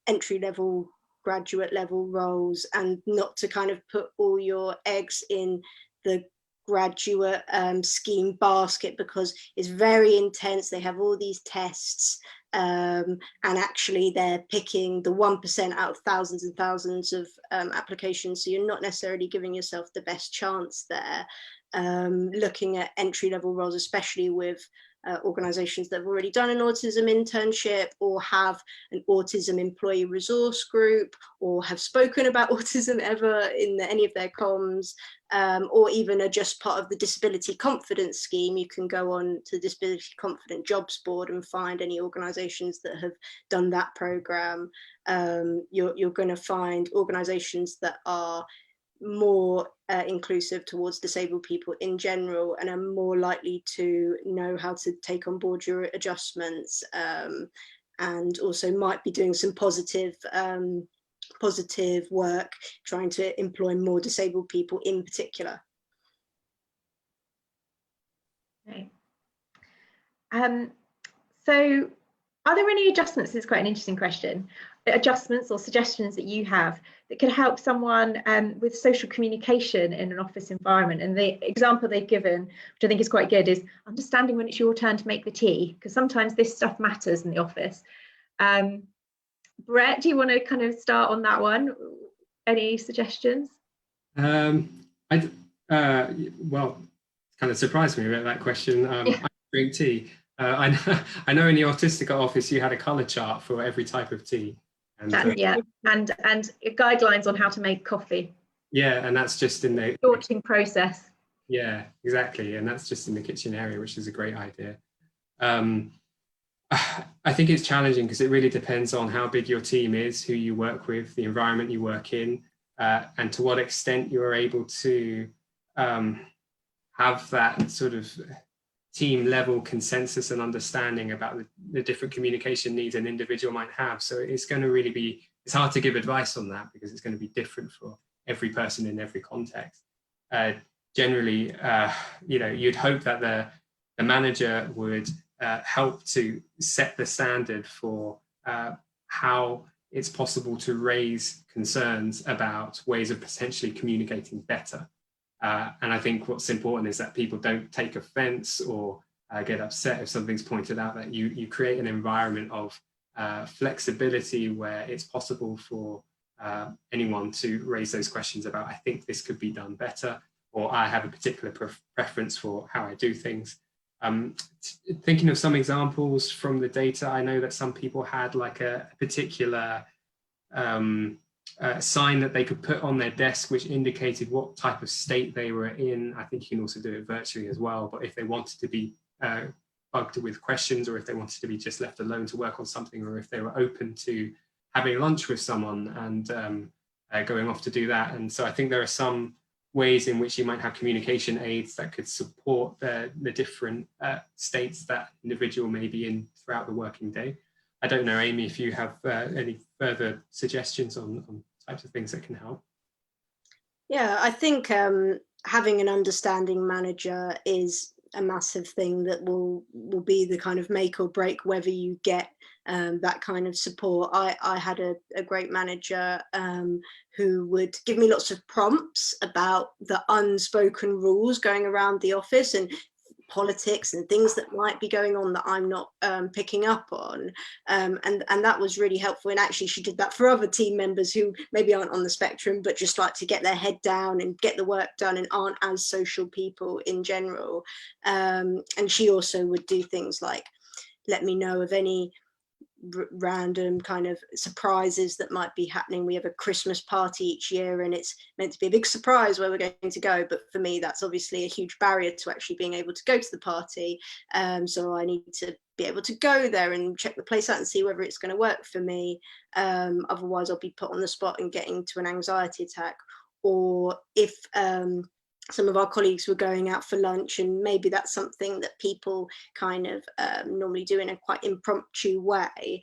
entry level, graduate level roles, and not to kind of put all your eggs in the graduate scheme basket, because it's very intense. They have all these tests, and actually they're picking the 1% out of thousands and thousands of applications, so you're not necessarily giving yourself the best chance there. Looking at entry level roles, especially with organisations that have already done an autism internship, or have an autism employee resource group, or have spoken about autism ever in any of their comms, or even are just part of the disability confidence scheme. You can go on to the Disability Confident Jobs Board and find any organisations that have done that programme. You're going to find organisations that are more inclusive towards disabled people in general, and are more likely to know how to take on board your adjustments, and also might be doing some positive work trying to employ more disabled people in particular. Okay. So are there any adjustments, this is quite an interesting question, adjustments or suggestions that you have that could help someone with social communication in an office environment? And the example they've given, which I think is quite good, is understanding when it's your turn to make the tea, because sometimes this stuff matters in the office. Brett, do you want to kind of start on that one? Any suggestions? Well, kind of surprised me about that question. I drink tea. I know in the Autistica office you had a colour chart for every type of tea. And, yeah, and guidelines on how to make coffee. Yeah, and that's just in the sorting process. Yeah, exactly, and that's just in the kitchen area, which is a great idea. I think it's challenging because it really depends on how big your team is, who you work with, the environment you work in, and to what extent you're able to have that sort of team level consensus and understanding about the different communication needs an individual might have. So it's going to really be, it's hard to give advice on that because it's going to be different for every person in every context. Generally, you'd hope that the manager would help to set the standard for how it's possible to raise concerns about ways of potentially communicating better. And I think what's important is that people don't take offense or get upset if something's pointed out, that you create an environment of flexibility where it's possible for anyone to raise those questions about, I think this could be done better, or I have a particular preference for how I do things. Thinking of some examples from the data, I know that some people had like a particular sign that they could put on their desk which indicated what type of state they were in. I think you can also do it virtually as well, but if they wanted to be bugged with questions, or if they wanted to be just left alone to work on something, or if they were open to having lunch with someone and going off to do that. And so I think there are some ways in which you might have communication aids that could support the different states that individual may be in throughout the working day. I don't know, Amy, if you have any further suggestions on types of things that can help. Yeah, I think having an understanding manager is a massive thing that will be the kind of make or break whether you get that kind of support. I had a great manager who would give me lots of prompts about the unspoken rules going around the office and politics and things that might be going on that I'm not picking up on, and that was really helpful. And actually she did that for other team members who maybe aren't on the spectrum but just like to get their head down and get the work done and aren't as social people in general. And she also would do things like let me know of any random kind of surprises that might be happening. We have a Christmas party each year and it's meant to be a big surprise where we're going to go, but for me that's obviously a huge barrier to actually being able to go to the party, so I need to be able to go there and check the place out and see whether it's going to work for me, otherwise I'll be put on the spot and getting to an anxiety attack. Or if some of our colleagues were going out for lunch, and maybe that's something that people kind of normally do in a quite impromptu way,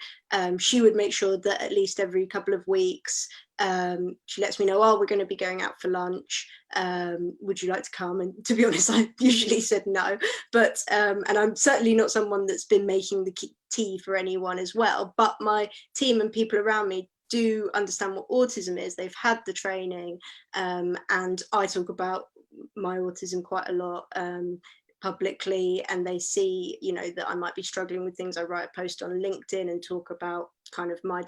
she would make sure that at least every couple of weeks she lets me know, oh, we're going to be going out for lunch. Would you like to come? And to be honest, I usually said no, but and I'm certainly not someone that's been making the tea for anyone as well. But my team and people around me do understand what autism is. They've had the training, and I talk about my autism quite a lot publicly, and they see, you know, that I might be struggling with things. I write a post on LinkedIn and talk about kind of my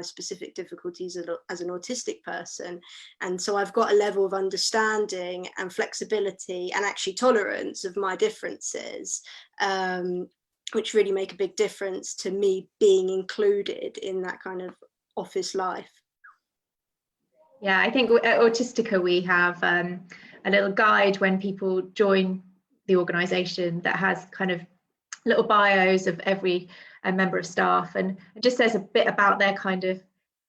specific difficulties as an autistic person. And so I've got a level of understanding and flexibility and actually tolerance of my differences, which really make a big difference to me being included in that kind of office life. Yeah, I think at Autistica we have a little guide when people join the organisation that has kind of little bios of every member of staff, and it just says a bit about their kind of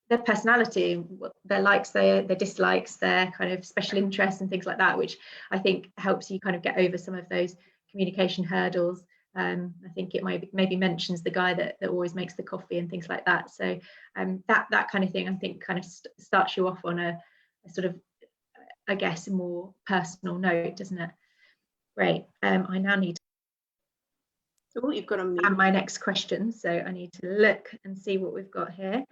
their personality, their likes, their dislikes, their kind of special interests and things like that, which I think helps you kind of get over some of those communication hurdles. I think it maybe mentions the guy that always makes the coffee and things like that. So that kind of thing, I think, kind of starts you off on a sort of, I guess, a more personal note, doesn't it? Great. I now need Oh, you've got on my next question, so I need to look and see what we've got here.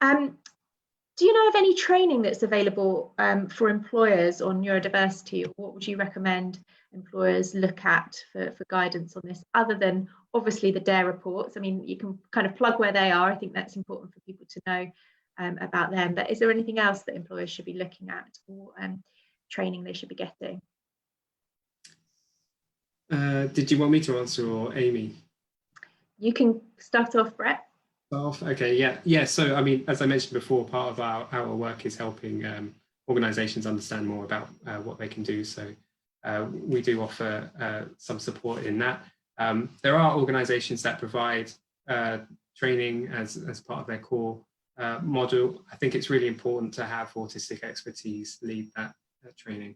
Do you know of any training that's available for employers on neurodiversity, or what would you recommend employers look at for guidance on this, other than obviously the DARE reports? I mean, you can kind of plug where they are. I think that's important for people to know about them. But is there anything else that employers should be looking at, or training they should be getting? Did you want me to answer, or Amy? You can start off, Brett. Okay, yeah. So, I mean, as I mentioned before, part of our work is helping organisations understand more about what they can do. So we do offer some support in that. There are organisations that provide training as part of their core model. I think it's really important to have autistic expertise lead that training.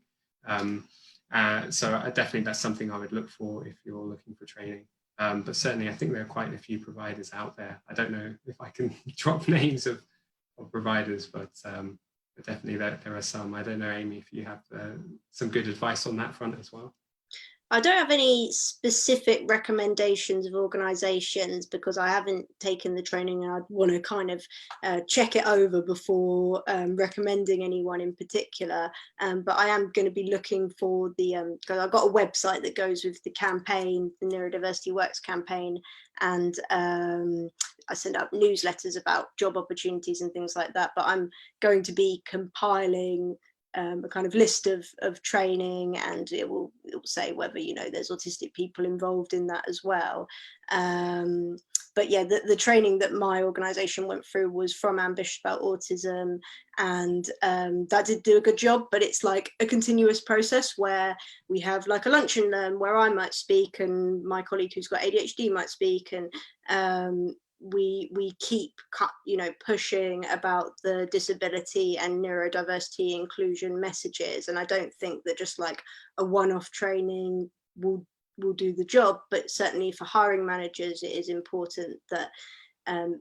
So definitely that's something I would look for if you're looking for training. But certainly I think there are quite a few providers out there. I don't know if I can drop names of providers, but definitely there are some. I don't know, Amy, if you have some good advice on that front as well. I don't have any specific recommendations of organisations because I haven't taken the training, and I'd want to kind of check it over before recommending anyone in particular. But I am going to be looking for the, because I've got a website that goes with the campaign, the Neurodiversity Works campaign, and I send out newsletters about job opportunities and things like that. But I'm going to be compiling a kind of list of training, and it will say whether, you know, there's autistic people involved in that as well. But yeah, the training that my organisation went through was from Ambitious About Autism, and that did do a good job, but it's like a continuous process where we have like a lunch and learn where I might speak and my colleague who's got ADHD might speak, and we keep, you know, pushing about the disability and neurodiversity inclusion messages. And I don't think that just like a one-off training will do the job, but certainly for hiring managers it is important that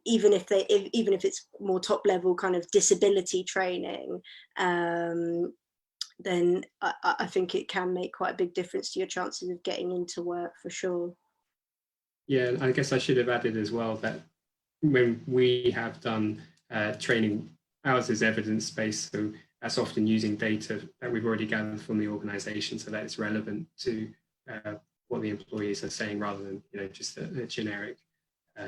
even if it's more top level kind of disability training, then I think it can make quite a big difference to your chances of getting into work, for sure. Yeah, I guess I should have added as well that when we have done training, ours is evidence-based, so that's often using data that we've already gathered from the organisation, so that it's relevant to what the employees are saying, rather than, you know, just a generic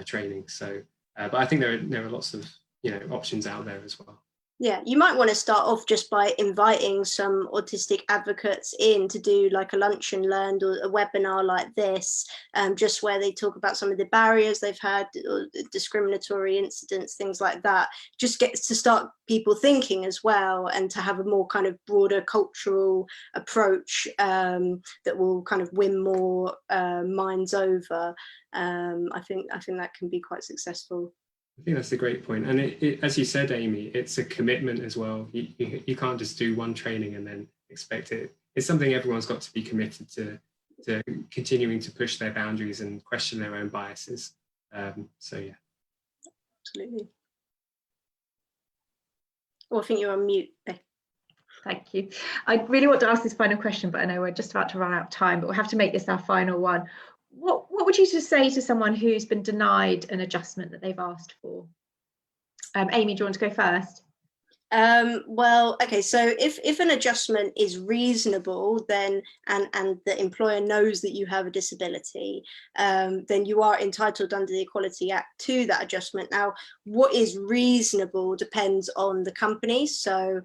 training. So, but I think there are lots of, you know, options out there as well. Yeah, you might want to start off just by inviting some autistic advocates in to do like a lunch and learn or a webinar like this, just where they talk about some of the barriers they've had, or discriminatory incidents, things like that. Just gets to start people thinking as well, and to have a more kind of broader cultural approach that will kind of win more minds over. I think that can be quite successful. I think that's a great point. And as you said, Amy, it's a commitment as well. You can't just do one training and then expect it. It's something everyone's got to be committed to continuing to push their boundaries and question their own biases. So, yeah. Absolutely. Oh, I think you're on mute, Beck. Thank you. I really want to ask this final question, but I know we're just about to run out of time, but we'll have to make this our final one. What would you just say to someone who's been denied an adjustment that they've asked for? Amy, do you want to go first? Well, okay, so if an adjustment is reasonable, then and the employer knows that you have a disability, then you are entitled under the Equality Act to that adjustment. Now, what is reasonable depends on the company. So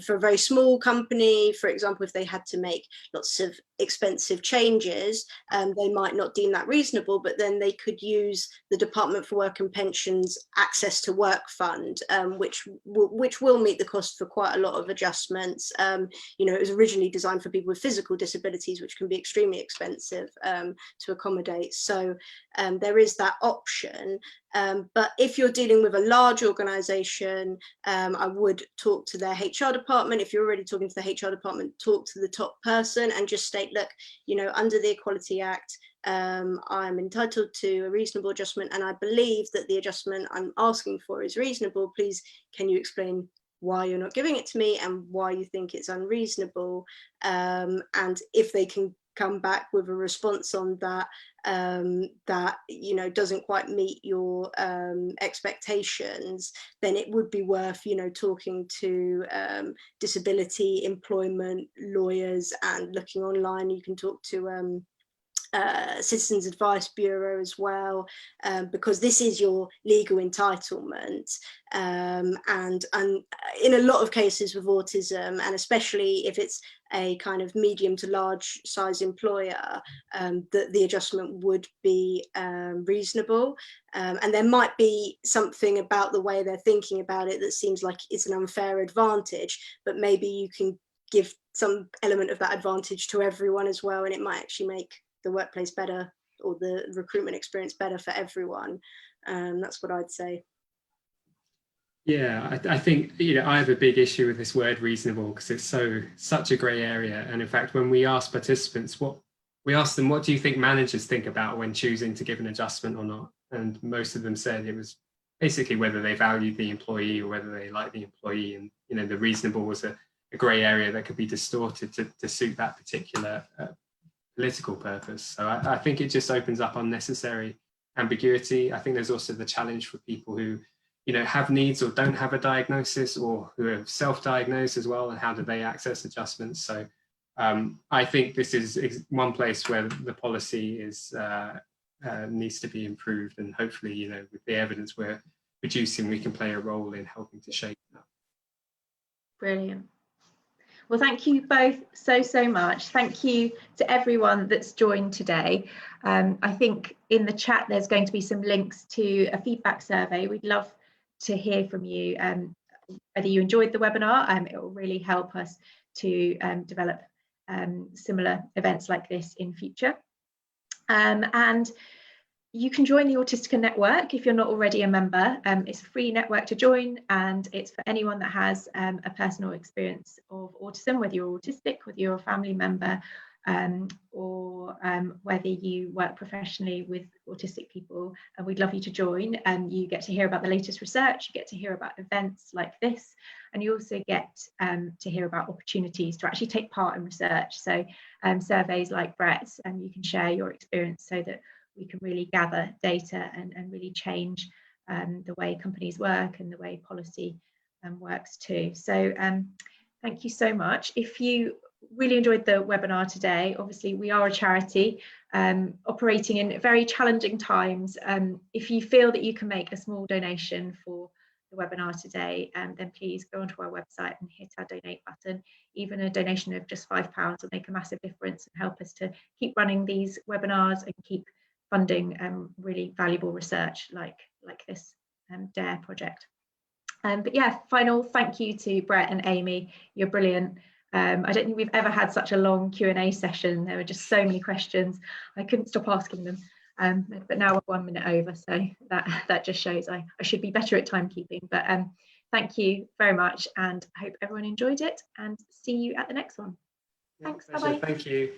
for a very small company, for example, if they had to make lots of expensive changes, they might not deem that reasonable, but then they could use the Department for Work and Pensions Access to Work Fund, which will meet the cost for quite a lot of adjustments. You know, it was originally designed for people with physical disabilities, which can be extremely expensive to accommodate. So there is that option. But if you're dealing with a large organisation, I would talk to their HR department. If you're already talking to the HR department, talk to the top person and just state, look, you know, under the Equality Act, I'm entitled to a reasonable adjustment, and I believe that the adjustment I'm asking for is reasonable. Please, can you explain why you're not giving it to me and why you think it's unreasonable? And if they can come back with a response on that that, you know, doesn't quite meet your expectations, then it would be worth, you know, talking to disability employment lawyers, and looking online. You can talk to Citizens Advice Bureau as well, because this is your legal entitlement. And in a lot of cases with autism, and especially if it's a kind of medium to large size employer, that the adjustment would be reasonable. And there might be something about the way they're thinking about it that seems like it's an unfair advantage, but maybe you can give some element of that advantage to everyone as well, and it might actually make the workplace better, or the recruitment experience better for everyone. That's what I'd say. Yeah, I think, you know, I have a big issue with this word reasonable, because it's such a grey area. And in fact, when we ask participants, what do you think managers think about when choosing to give an adjustment or not? And most of them said it was basically whether they valued the employee or whether they liked the employee. And, you know, the reasonable was a grey area that could be distorted to suit that particular political purpose. So I think it just opens up unnecessary ambiguity. I think there's also the challenge for people who, you know, have needs or don't have a diagnosis, or who are self-diagnosed as well, and how do they access adjustments? So I think this is one place where the policy needs to be improved, and hopefully, you know, with the evidence we're producing, we can play a role in helping to shape that. Brilliant. Well, thank you both so much. Thank you to everyone that's joined today. I think in the chat there's going to be some links to a feedback survey. We'd love to hear from you, whether you enjoyed the webinar. It will really help us to develop similar events like this in future. And you can join the Autistica network if you're not already a member. It's a free network to join, and it's for anyone that has a personal experience of autism, whether you're autistic, whether you're a family member, or whether you work professionally with autistic people. And we'd love you to join. You get to hear about the latest research, you get to hear about events like this, and you also get to hear about opportunities to actually take part in research. So surveys like Brett's, and you can share your experience so that we can really gather data and really change the way companies work and the way policy works too. So thank you so much. If you really enjoyed the webinar today, obviously we are a charity operating in very challenging times. If you feel that you can make a small donation for the webinar today, then please go onto our website and hit our donate button. Even a donation of just £5 will make a massive difference and help us to keep running these webinars and keep funding really valuable research like this DARE project. But yeah, final thank you to Brett and Amy. You're brilliant. I don't think we've ever had such a long Q&A session. There were just so many questions. I couldn't stop asking them. But now we're 1 minute over, so that just shows I should be better at timekeeping. But thank you very much, and I hope everyone enjoyed it, and see you at the next one. Thanks. Bye-bye. Thank you.